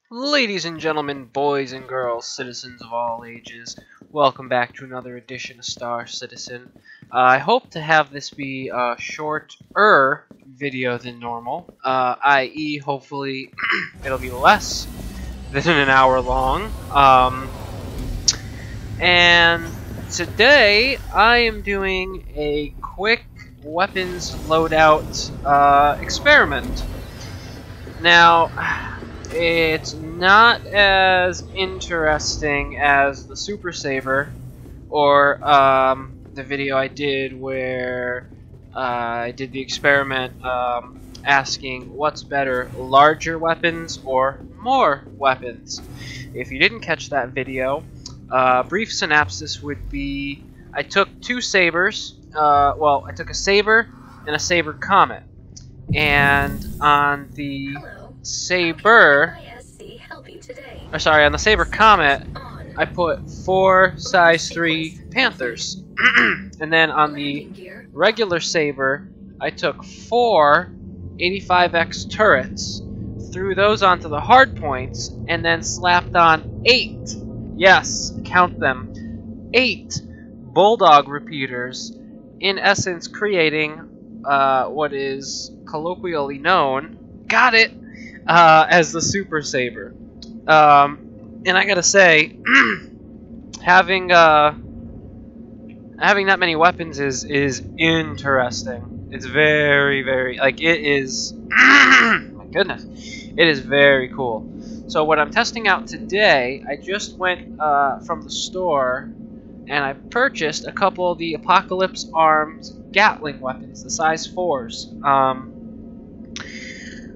Ladies and gentlemen, boys and girls, citizens of all ages, welcome back to another edition of Star Citizen. I hope to have this be a shorter video than normal, i.e. hopefully it'll be less than an hour long. And today I am doing a quick weapons loadout experiment. Now, it's not as interesting as the Super Saber or the video I did where I did the experiment asking what's better, larger weapons or more weapons. If you didn't catch that video, brief synopsis would be I took two sabers. Well, I took a saber and a saber comet, and on the saber, on the saber comet, I put 4 size 3 Panthers, and then on the regular saber, I took 4 85X turrets, threw those onto the hard points, and then slapped on 8. Yes, count them. 8 bulldog repeaters, in essence creating what is colloquially known, got it, as the Super Saber. And I gotta say, having that many weapons is interesting. It's very, like, it is, my goodness, it is very cool. So what I'm testing out today, I just went from the store and I purchased a couple of the Apocalypse Arms Gatling weapons, the size 4s.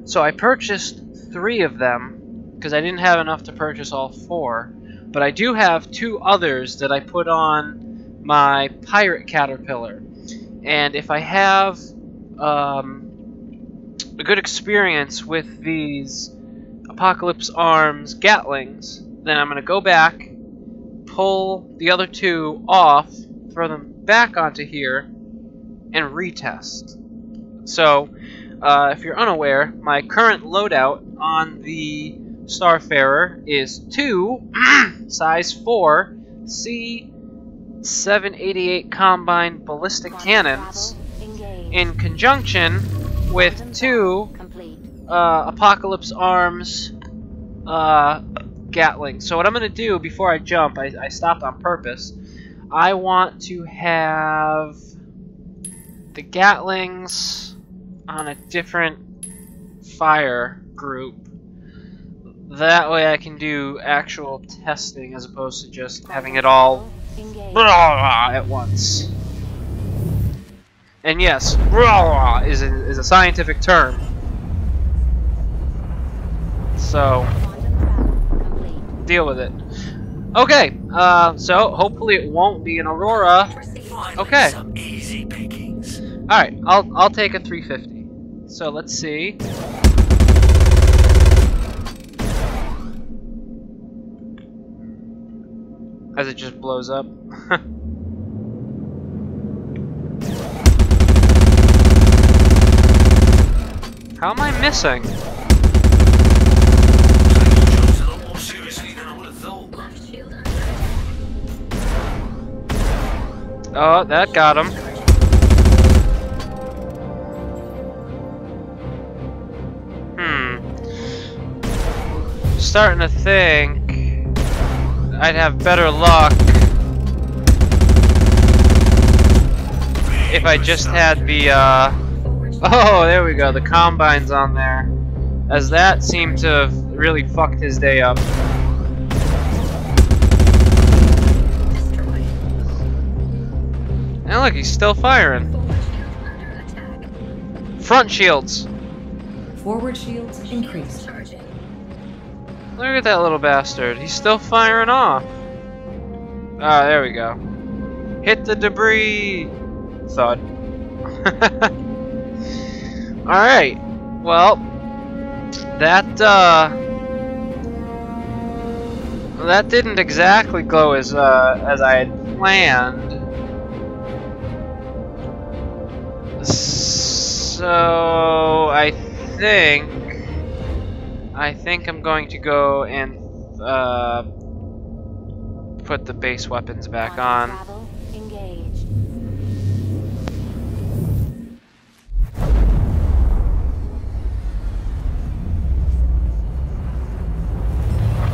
So I purchased 3 of them because I didn't have enough to purchase all 4, but I do have 2 others that I put on my Pirate Caterpillar. And if I have a good experience with these Apocalypse Arms Gatlings, then I'm going to go back, pull the other 2 off, throw them back onto here, and retest. So, if you're unaware, my current loadout on the Starfarer is 2 size 4 C-788 Combine Ballistic Cannons in conjunction with 2 Apocalypse Arms Gatling. So what I'm going to do before I jump, I stopped on purpose, I want to have the Gatlings on a different fire group. That way I can do actual testing as opposed to just having it all at once. And yes, is a scientific term. So, deal with it. Okay, so hopefully it won't be an Aurora. Okay. Alright, I'll take a 350. So let's see. As it just blows up. How am I missing? Oh, that got him. Starting to think I'd have better luck if I just had the oh, there we go, the Combines on there, as that seemed to have really fucked his day up. And look, he's still firing. Front shields. Forward shields increased. Look at that little bastard. He's still firing off. Ah, there we go. Hit the debris. Thud. Alright. Well, that didn't exactly go as I had planned. So I think I think I'm going to go and put the base weapons back on. Travel engaged.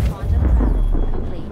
Quantum travel complete.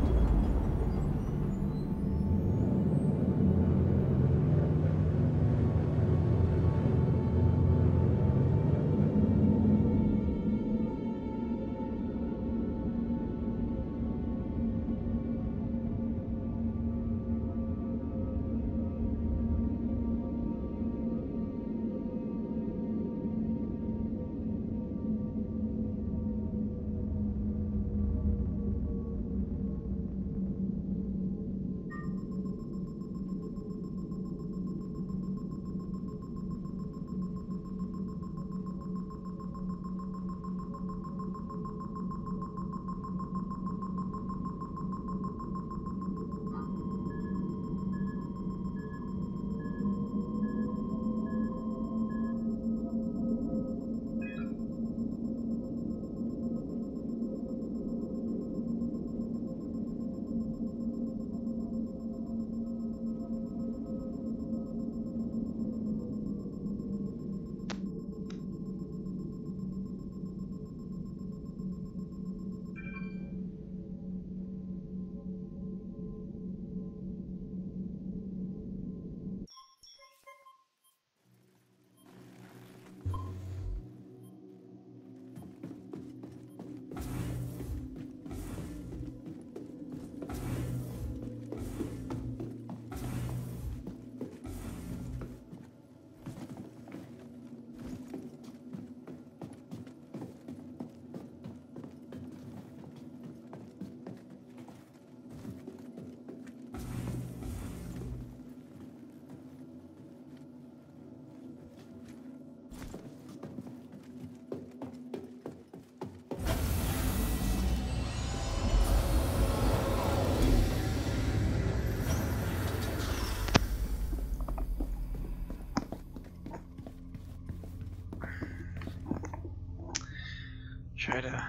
Try to...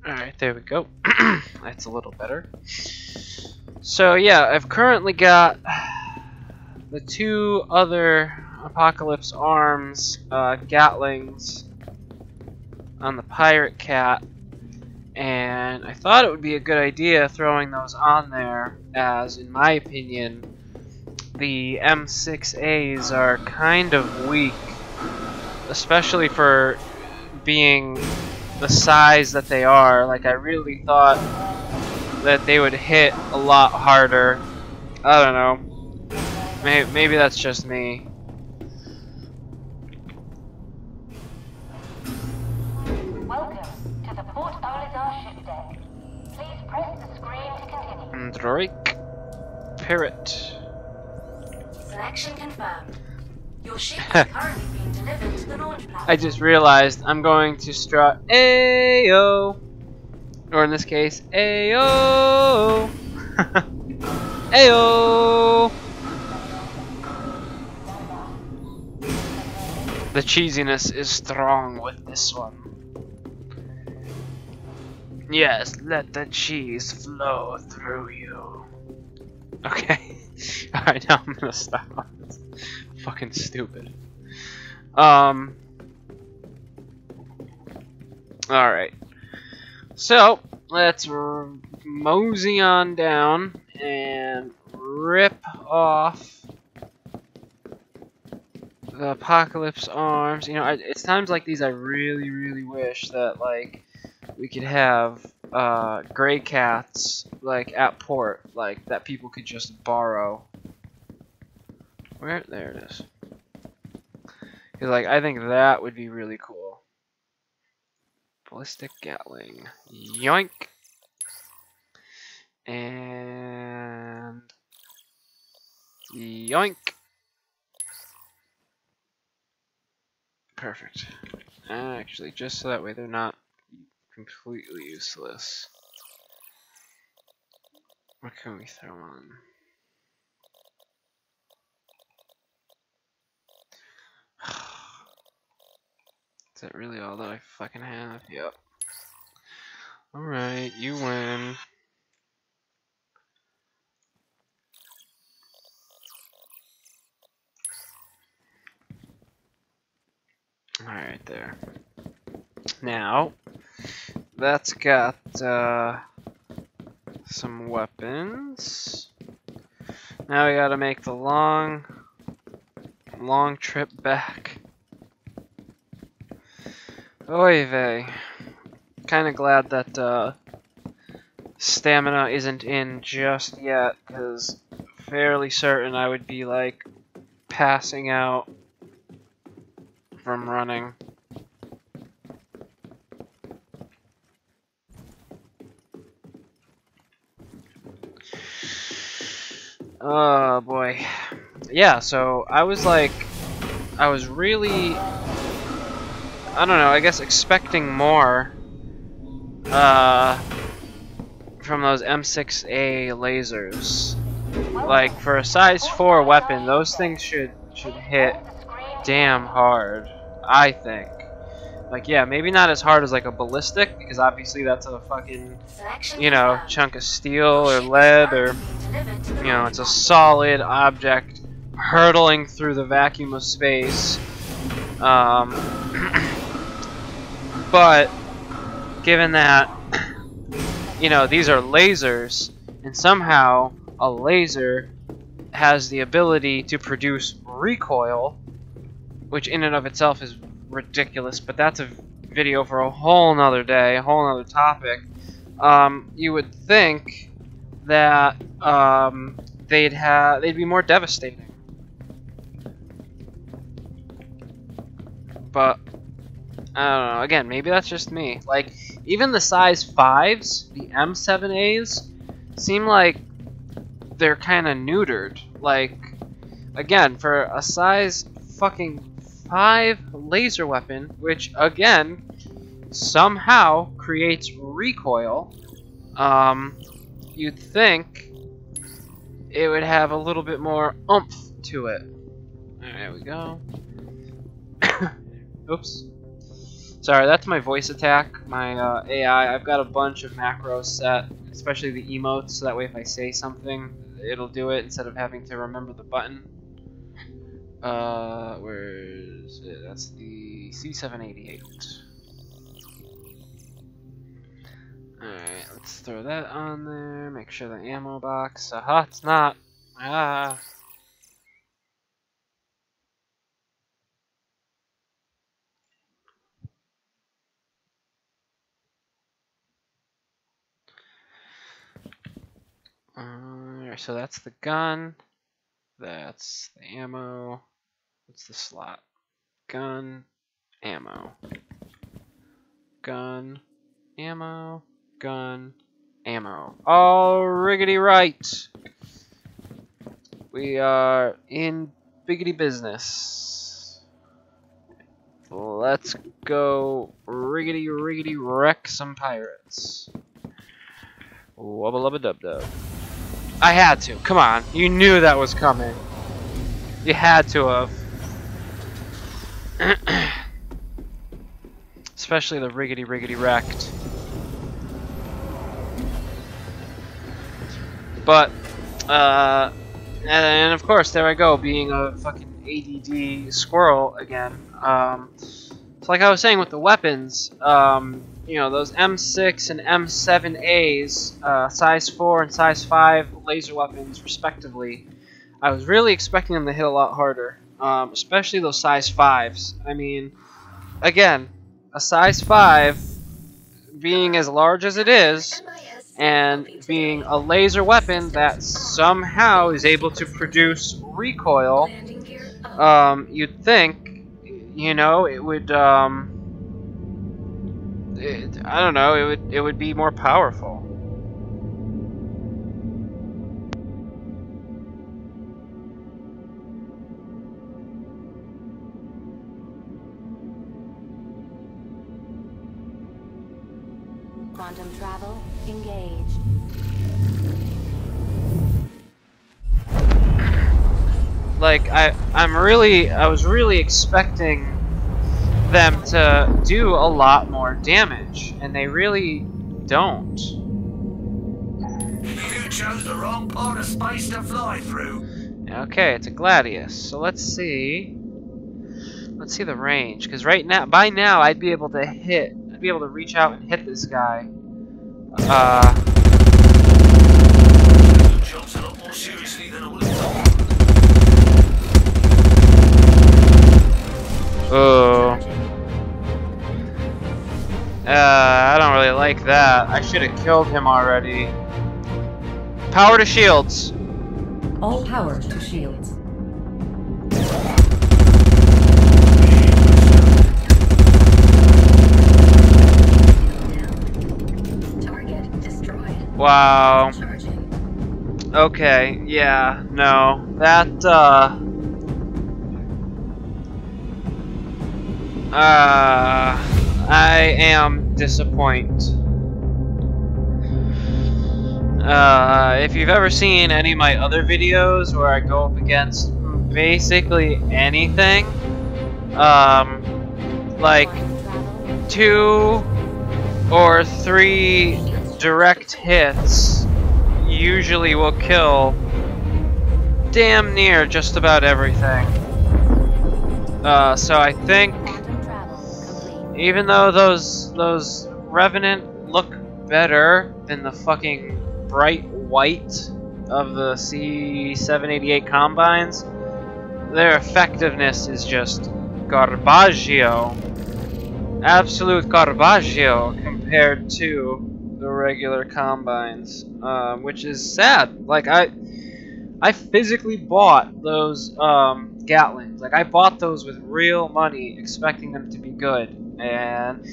Alright, there we go. That's a little better. So yeah, I've currently got the two other Apocalypse Arms Gatlings on the Pirate Cat, and I thought it would be a good idea throwing those on there, as in my opinion the M6As are kind of weak, especially for being the size that they are. Like, I really thought that they would hit a lot harder. I don't know. Maybe that's just me. Welcome to the Port Olisar ship deck. Please press the screen to continue. Drake Pirate. Selection confirmed. Your ship is currently being delivered to the launch platform. I just realized I'm going to strut Ayo, or in this case Ayo. Ayo. The cheesiness is strong with this one. Yes, let the cheese flow through you. Okay. Alright, now I'm gonna stop. It's fucking stupid. Alright. So, let's mosey on down and rip off the Apocalypse Arms. You know, it's times like these I really, really wish that, like, we could have gray cats, like, at port, like, that people could just borrow. Where? There it is. Because, like, I think that would be really cool. Ballistic Gatling. Yoink! And... yoink! Perfect. Actually, just so that way they're not completely useless. What can we throw on? that really all that I fucking have? Yep. Alright, you win. Alright, there. Now, that's got some weapons. Now we gotta make the long trip back. Oy vey. Kinda glad that stamina isn't in just yet, because fairly certain I would be like passing out from running. Oh boy. Yeah, so I was really, I don't know, I guess expecting more from those M6A lasers. Like for a size 4 weapon, those things should hit damn hard, I think. Like, yeah, maybe not as hard as like a ballistic, because obviously that's a fucking, you know, chunk of steel or lead, or, you know, it's a solid object hurtling through the vacuum of space. But given that, you know, these are lasers, and somehow a laser has the ability to produce recoil, which in and of itself is ridiculous, but that's a video for a whole nother day, a whole nother topic. You would think that they'd be more devastating, but I don't know. Again, maybe that's just me. Like, even the size 5s, the M7As, seem like they're kind of neutered. Like, again, for a size fucking 5 laser weapon, which again somehow creates recoil, you'd think it would have a little bit more oomph to it. Alright, there we go. Oops. Sorry, that's my voice attack, my AI. I've got a bunch of macros set, especially the emotes, so that way if I say something, it'll do it instead of having to remember the button. Where's it? That's the C788. Alright, let's throw that on there, make sure the ammo box, aha, it's not. Ah. Alright, so that's the gun, that's the ammo, what's the slot? Gun, ammo. Gun, ammo, gun, ammo. All riggedy right. We are in biggity business. Let's go riggedy wreck some pirates. Wubba lubba dub dub. I had to. Come on. You knew that was coming. You had to have. Especially the riggedy wrecked. But, and of course, there I go, being a fucking ADD squirrel again. So like I was saying with the weapons, you know, those M6 and M7As, size 4 and size 5 laser weapons, respectively, I was really expecting them to hit a lot harder, especially those size 5s. I mean, again, a size 5, being as large as it is, and being a laser weapon that somehow is able to produce recoil, you'd think, you know, it would, I don't know, it would be more powerful. Quantum travel engaged. Like, I was really expecting them to do a lot more damage, and they really don't. You chose the wrong part of space to fly through. Okay, it's a Gladius. So let's see. Let's see the range, because by now, I'd be able to reach out and hit this guy. Jumps a lot more seriously than I would have thought. Oh. I don't really like that. I should have killed him already. Power to shields. All power to shields. Target destroyed. Wow. Charging. Okay, yeah, no. That, I am disappointed. If you've ever seen any of my other videos where I go up against basically anything, like 2 or 3 direct hits usually will kill damn near just about everything. So I think even though those Revenant look better than the fucking bright white of the C788 Combines, their effectiveness is just garbaggio. Absolute garbaggio compared to the regular Combines, which is sad. Like, I physically bought those Gatlings. Like, I bought those with real money, expecting them to be good. And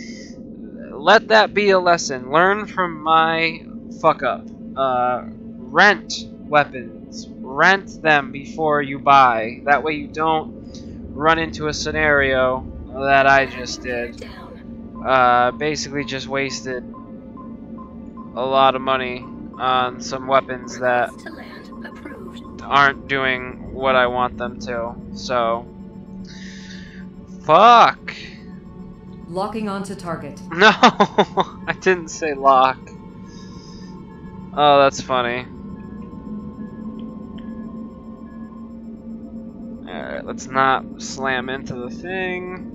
let that be a lesson. Learn from my fuck up. Rent weapons. Rent them before you buy. That way you don't run into a scenario that I just did. Basically just wasted a lot of money on some weapons that aren't doing what I want them to. So, fuck. Locking onto target. No, I didn't say lock. Oh, that's funny. Alright, let's not slam into the thing.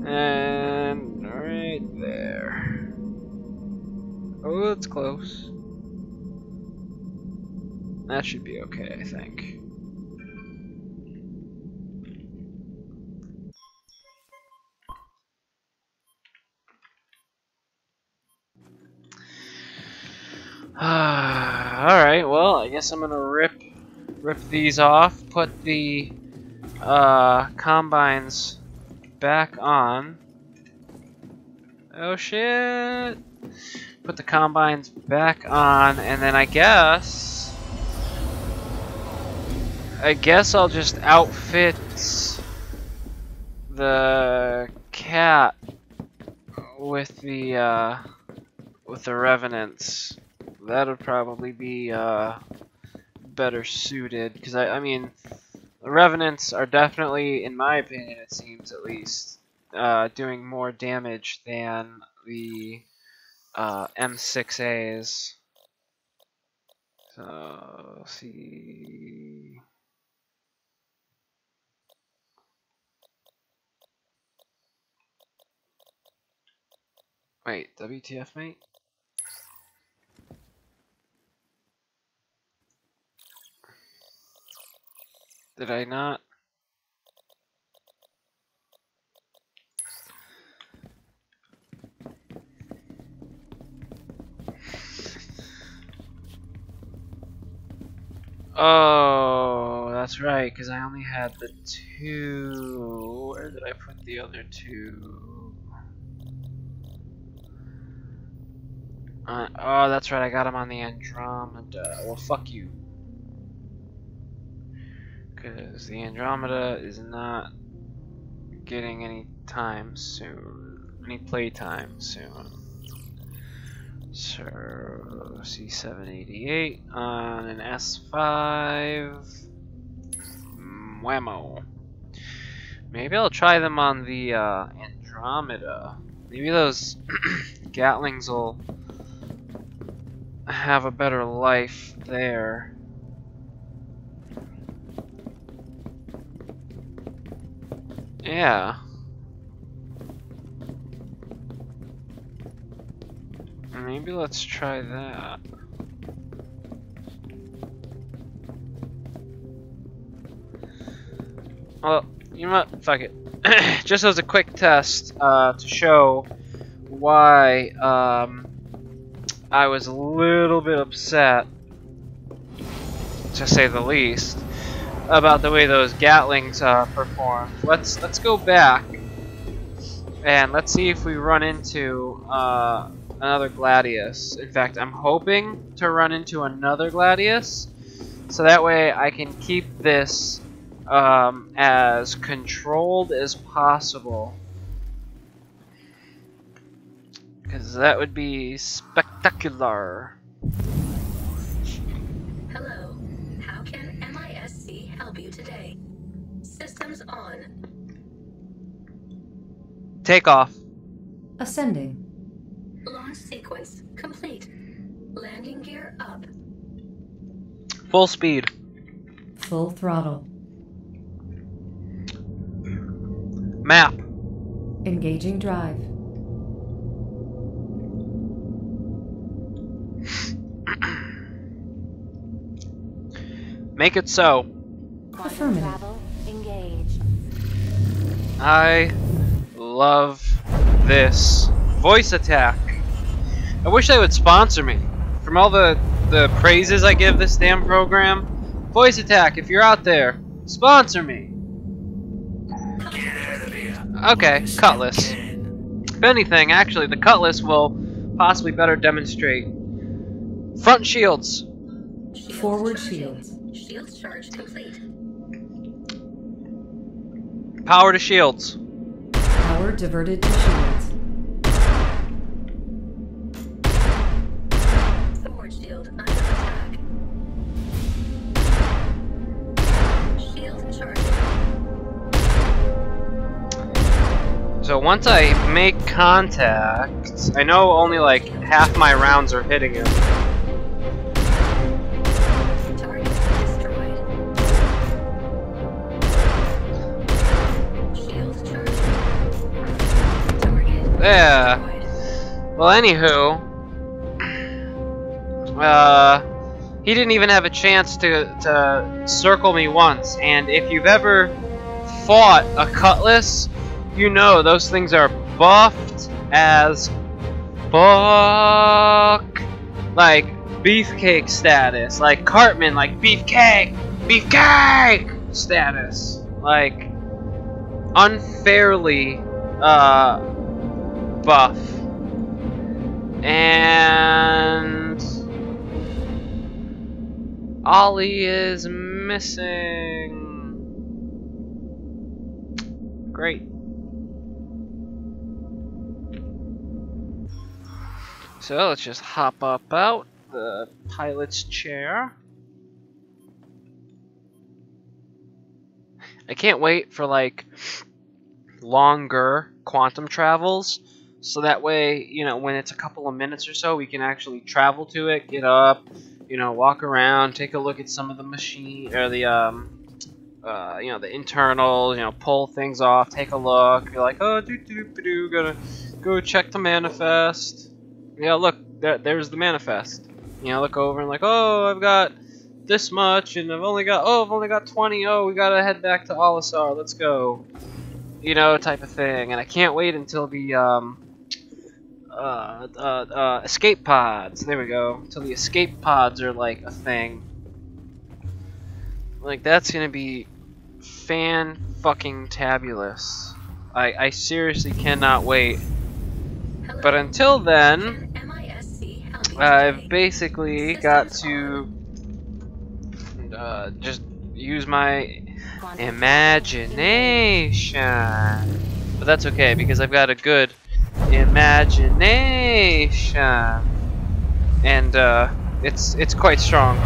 And right there. Oh, it's close. That should be okay, I think. Alright, well, I guess I'm gonna rip these off, put the combines back on. Oh shit! Put the combines back on, and then I guess I'll just outfit the cat with the Revenants. That would probably be better suited, because I mean, the Revenants are definitely, in my opinion, it seems at least, doing more damage than the M6As. So, let's see. Wait, WTF, mate? Did I not? Oh, that's right, because I only had the 2. Where did I put the other 2? Oh, that's right, I got them on the Andromeda. Well, fuck you. Because the Andromeda is not getting any time soon. Any playtime soon. So, C788 on an S5. Whammo. Maybe I'll try them on the Andromeda. Maybe those Gatlings will have a better life there. Yeah. Maybe let's try that. Well, you know what? Fuck it. Just as a quick test to show why I was a little bit upset, to say the least, about the way those Gatlings performed. Let's go back and let's see if we run into another Gladius. In fact, I'm hoping to run into another Gladius, so that way I can keep this as controlled as possible, because that would be spectacular. Hello, how can MISC help you today? Systems on. Take off. Ascending. Launch sequence complete. Landing gear up. Full speed. Full throttle. Map. Engaging drive. Make it so. Affirmative. Travel engaged. I love this voice attack. I wish they would sponsor me. From all the praises I give this damn program, voice attack, if you're out there, sponsor me. Get out of here. Okay, Cutlass. If anything, actually, the Cutlass will possibly better demonstrate. Front shields. Forward shields. Shields charge complete. Power to shields. Power diverted to shields. Forward shield under attack. Shield charging. So once I make contact, I know only like half my rounds are hitting him. Target destroyed. Shield charging. Target Yeah. destroyed. Well, anywho, he didn't even have a chance to circle me once. And if you've ever fought a Cutlass, you know those things are buffed as fuck. Like beefcake status, like Cartman, like beefcake status, like unfairly buff. And Ollie is missing. Great. So let's just hop up out the pilot's chair. I can't wait for like longer quantum travels, so that way, you know, when it's a couple of minutes or so, we can actually travel to it, get up, you know, walk around, take a look at some of the machine or the you know, the internals, you know, pull things off, take a look. You're like, oh, gotta go check the manifest. Yeah, look, there's the manifest. You know, look over and like, oh, I've got this much, and I've only got 20. Oh, we gotta head back to Olisar. Let's go. You know, type of thing. And I can't wait until the escape pods. There we go. Until the escape pods are like a thing. Like that's gonna be fan-fucking-tabulous. I seriously cannot wait. Hello, But until then, can MISC help you I've today? basically got to just use my imagination. But that's okay because I've got a good imagination, and it's quite strong.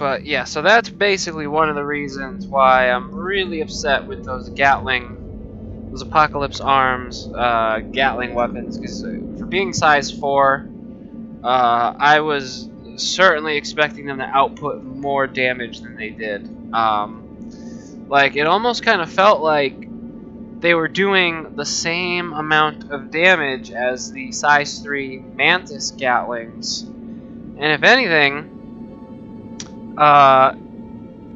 But yeah, so that's basically one of the reasons why I'm really upset with those Gatling, those Apocalypse Arms Gatling weapons, because for being size 4, I was certainly expecting them to output more damage than they did. Like, it almost kind of felt like they were doing the same amount of damage as the size 3 Mantis Gatlings. And if anything, I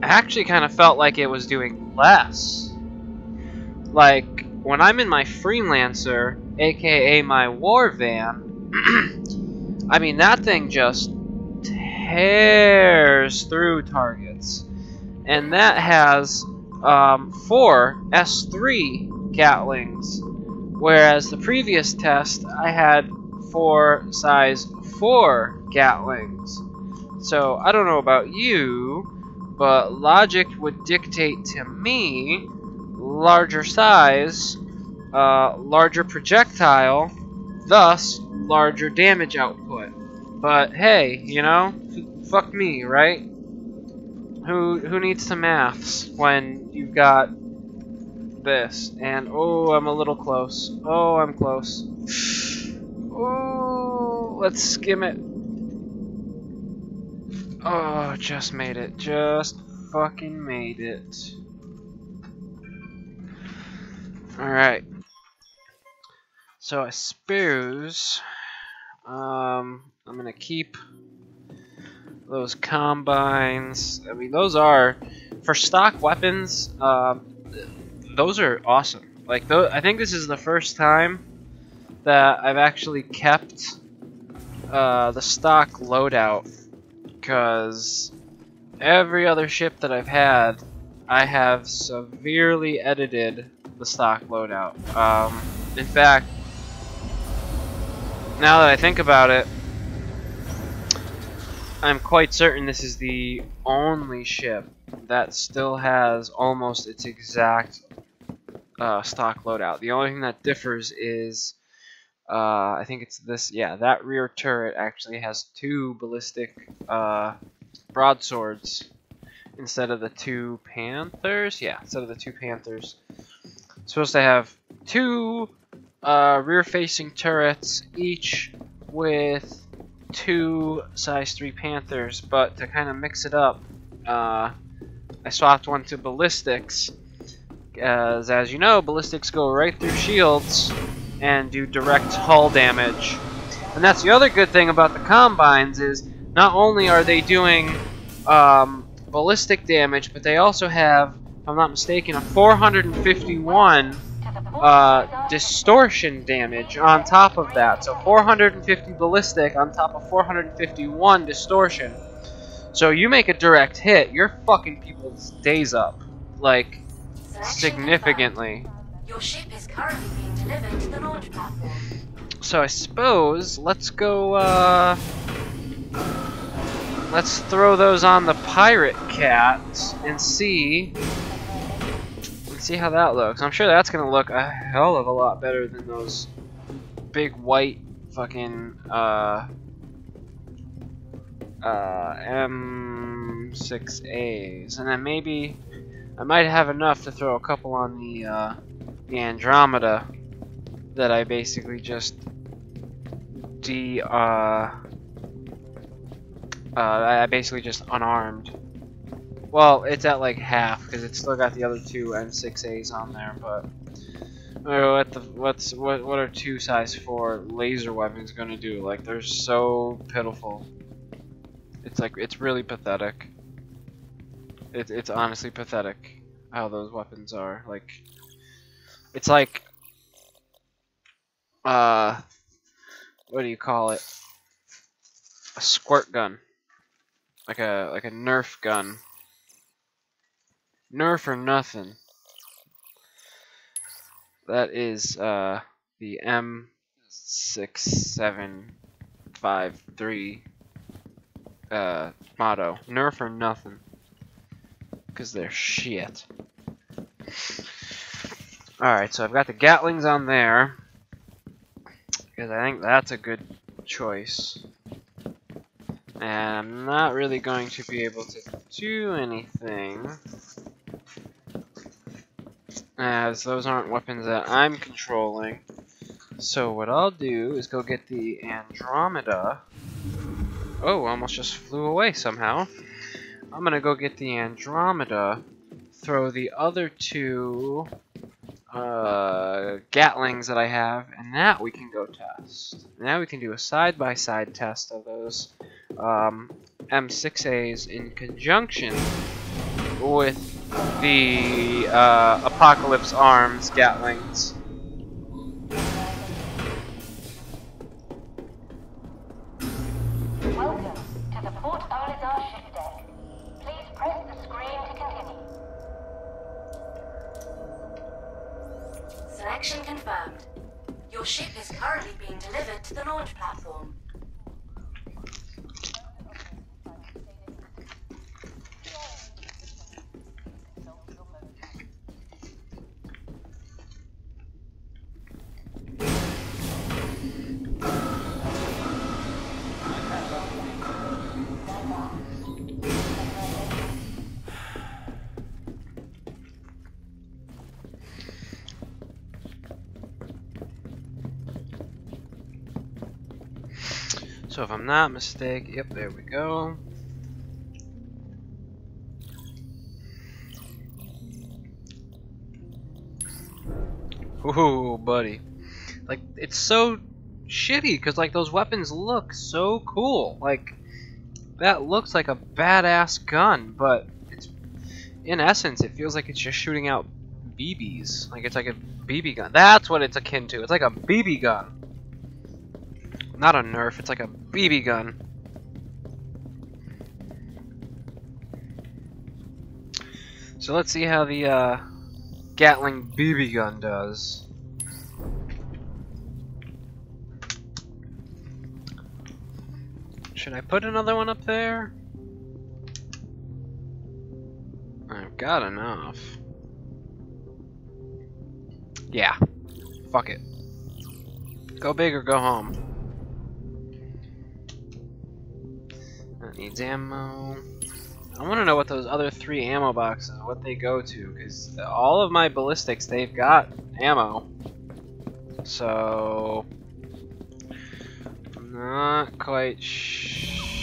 actually kind of felt like it was doing less. Like, when I'm in my Freelancer, aka my War Van, I mean, that thing just tears through targets. And that has 4 S3 Gatlings, whereas the previous test I had 4 size 4 Gatlings. So I don't know about you, but logic would dictate to me larger size, larger projectile, thus larger damage output. But hey, you know, fuck me, right? Who needs some maths when you've got this? And oh, I'm a little close. Oh, I'm close. Oh, let's skim it. Oh, just made it. Just fucking made it. Alright. So I suppose I'm gonna keep those combines. I mean, those are, for stock weapons, those are awesome. Like, I think this is the first time that I've actually kept the stock loadout, because every other ship that I've had, I have severely edited the stock loadout. In fact, now that I think about it, I'm quite certain this is the only ship that still has almost its exact stock loadout. The only thing that differs is, I think it's this, yeah, that rear turret actually has 2 ballistic broadswords instead of the 2 Panthers. Yeah, instead of the 2 Panthers. It's supposed to have 2 rear-facing turrets, each with 2 size 3 Panthers, but to kind of mix it up, I swapped one to ballistics, as you know, ballistics go right through shields and do direct hull damage. And that's the other good thing about the combines, is not only are they doing ballistic damage, but they also have, if I'm not mistaken, a 451 distortion damage on top of that. So 450 ballistic on top of 451 distortion. So you make a direct hit, you're fucking people's days up, like, significantly. Your ship is currently being delivered to the launch platform. So I suppose let's go. Let's throw those on the pirate cat and see. See how that looks. I'm sure that's gonna look a hell of a lot better than those big white fucking M6As. And then maybe I might have enough to throw a couple on the Andromeda that I basically just I basically just unarmed. Well, it's at like half because it's still got the other 2 M6As on there, but what are 2 size 4 laser weapons gonna do? Like, they're so pitiful. It's like, it's really pathetic. It's honestly pathetic how those weapons are. Like, it's like what do you call it? A squirt gun. Like a Nerf gun. Nerf or nothing. That is the M6753 motto. Nerf or nothing. Because they're shit. Alright, so I've got the Gatlings on there. Because I think that's a good choice. And I'm not really going to be able to do anything, as those aren't weapons that I'm controlling. So what I'll do is go get the Andromeda. Oh, almost just flew away somehow. I'm gonna go get the Andromeda, throw the other two Gatlings that I have, and that we can go test. Now we can do a side-by-side test of those M6As in conjunction with the Apocalypse Arms Gatlings. Welcome to the Port Olidar ship deck. Please press the screen to continue. Selection confirmed. Your ship is currently being delivered to the launch platform. So if I'm not mistaken, yep, there we go. Ooh, buddy. Like, it's so shitty, because, like, those weapons look so cool. Like, that looks like a badass gun, but it's, in essence, it feels like it's just shooting out BBs. Like, it's like a BB gun. That's what it's akin to. It's like a BB gun. Not a Nerf, it's like a BB gun. So let's see how the Gatling BB gun does. Should I put another one up there? I've got enough. Yeah. Fuck it. Go big or go home. That needs ammo. I want to know what those other 3 ammo boxes, what they go to, because all of my ballistics, they've got ammo. So, I'm not quite sure.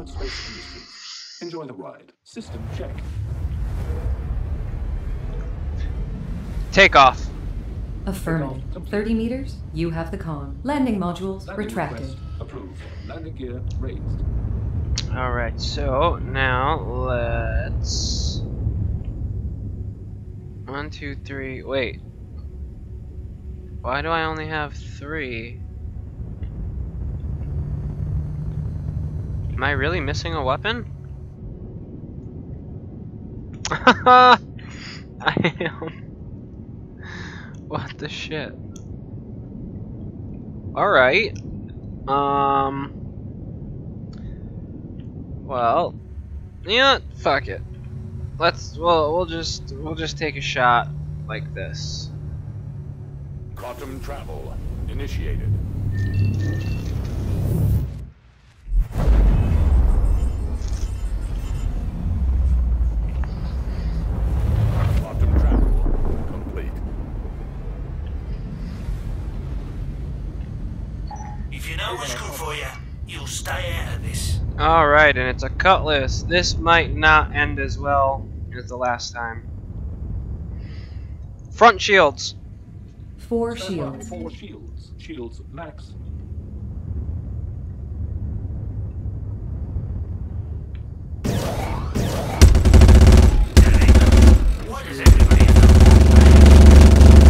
Space Industries. Enjoy the ride. System check. Take off. Affirmative. 30 meters, you have the con. Landing modules Landing retracted. request approved. Landing gear raised. Alright, so now let's... 1, 2, 3, wait. Why do I only have 3? Am I really missing a weapon? I am. What the shit? Alright. Well, yeah, fuck it. We'll just take a shot like this. Quantum travel initiated. Quantum travel complete. If you know what's good for you, you'll stay out of this. Alright, and it's a cutlass. This might not end as well as the last time. Front shields. 4 shields. 4 shields. Shields max. Why does everybody have to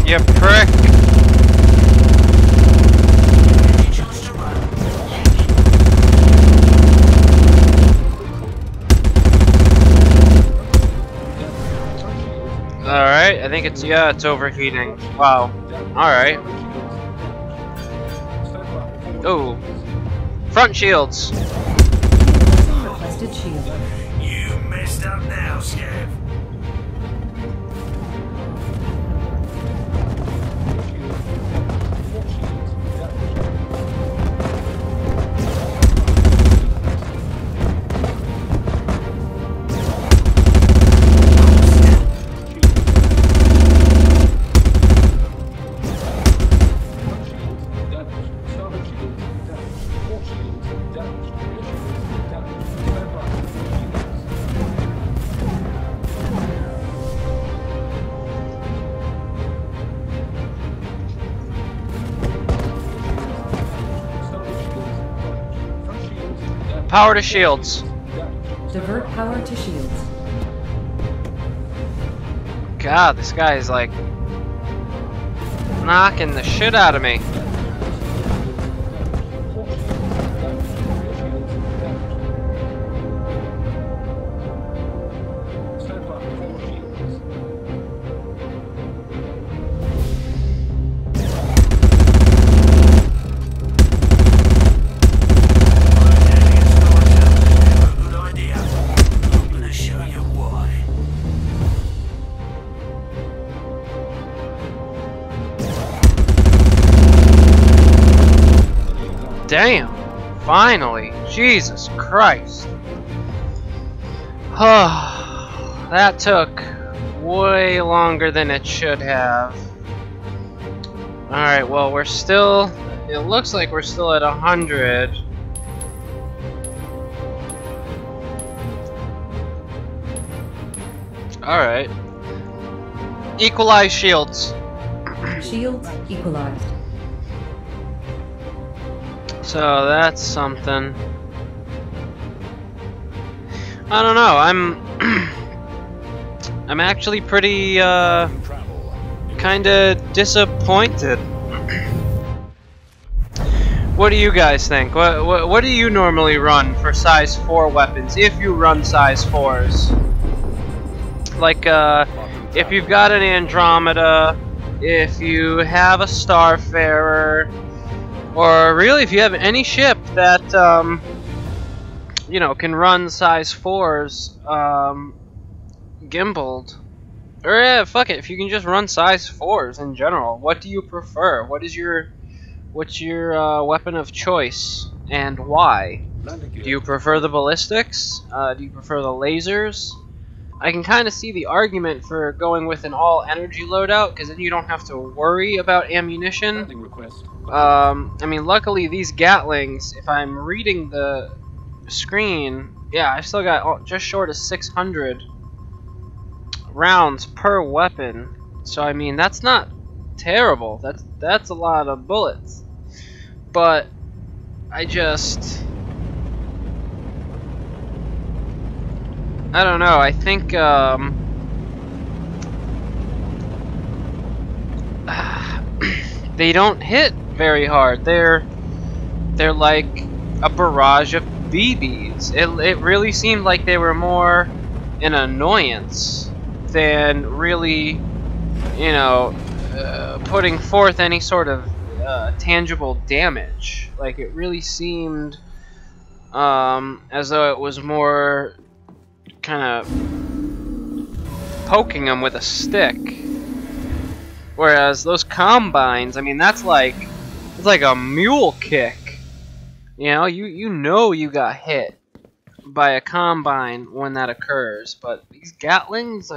You prick! If you chose to run, you did. Alright, I think it's, yeah, it's overheating. Wow. Alright. Ooh. Front shields! Requested shield. You messed up now, Scav. Power to shields. Divert power to shields. God, this guy is like knocking the shit out of me. Damn! Finally! Jesus Christ! That took way longer than it should have. Alright, well, we're still... It looks like we're still at 100. Alright. Equalize shields. Shields equalized. So that's something. I don't know. I'm actually pretty kind of disappointed. What do you guys think? What do you normally run for size 4 weapons if you run size 4s? Like if you've got an Andromeda, if you have a Starfarer, or really, if you have any ship that, you know, can run size 4s, gimbaled. Or, yeah, fuck it, if you can just run size 4s in general, what do you prefer? What's your weapon of choice, and why? Do you prefer the ballistics? Do you prefer the lasers? I can kind of see the argument for going with an all-energy loadout, because then you don't have to worry about ammunition. I mean, luckily these Gatlings, if I'm reading the screen, yeah, I've still got just short of 600 rounds per weapon. So I mean, that's not terrible. That's a lot of bullets. But I don't know. I think they don't hit very hard. They're like a barrage of BBs. It really seemed like they were more an annoyance than really, you know, putting forth any sort of tangible damage. Like, it really seemed as though it was more kind of poking them with a stick. Whereas those combines, I mean, it's like a mule kick. You know, you know you got hit by a combine when that occurs. But these Gatlings,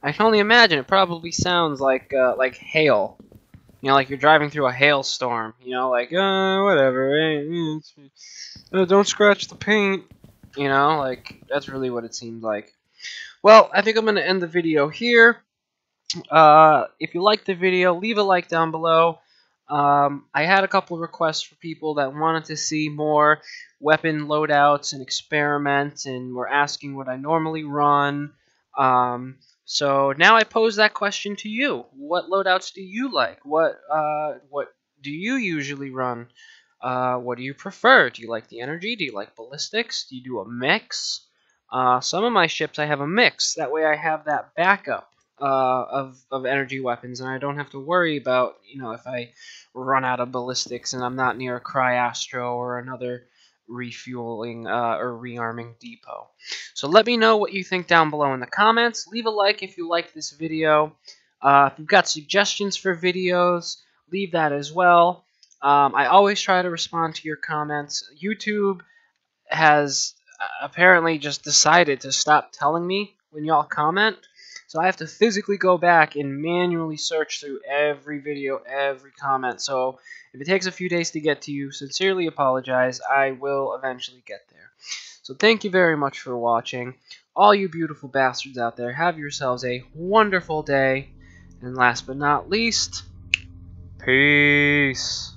I can only imagine it probably sounds like hail. You know, like you're driving through a hailstorm. You know, like whatever. Don't scratch the paint. You know, like that's really what it seemed like. Well, I think I'm gonna end the video here. If you liked the video, leave a like down below. I had a couple requests for people that wanted to see more weapon loadouts and experiments, and were asking what I normally run. So now I pose that question to you. What loadouts do you like? What do you usually run? What do you prefer? Do you like the energy? Do you like ballistics? Do you do a mix? Some of my ships I have a mix. That way I have that backup of energy weapons, and I don't have to worry about, if I run out of ballistics and I'm not near a Cryastro or another refueling or rearming depot. So let me know what you think down below in the comments. Leave a like if you like this video. If you've got suggestions for videos, leave that as well. I always try to respond to your comments. YouTube has apparently just decided to stop telling me when y'all comment. So I have to physically go back and manually search through every video, every comment. So if it takes a few days to get to you, sincerely apologize. I will eventually get there. So thank you very much for watching. All you beautiful bastards out there, have yourselves a wonderful day. And last but not least, peace.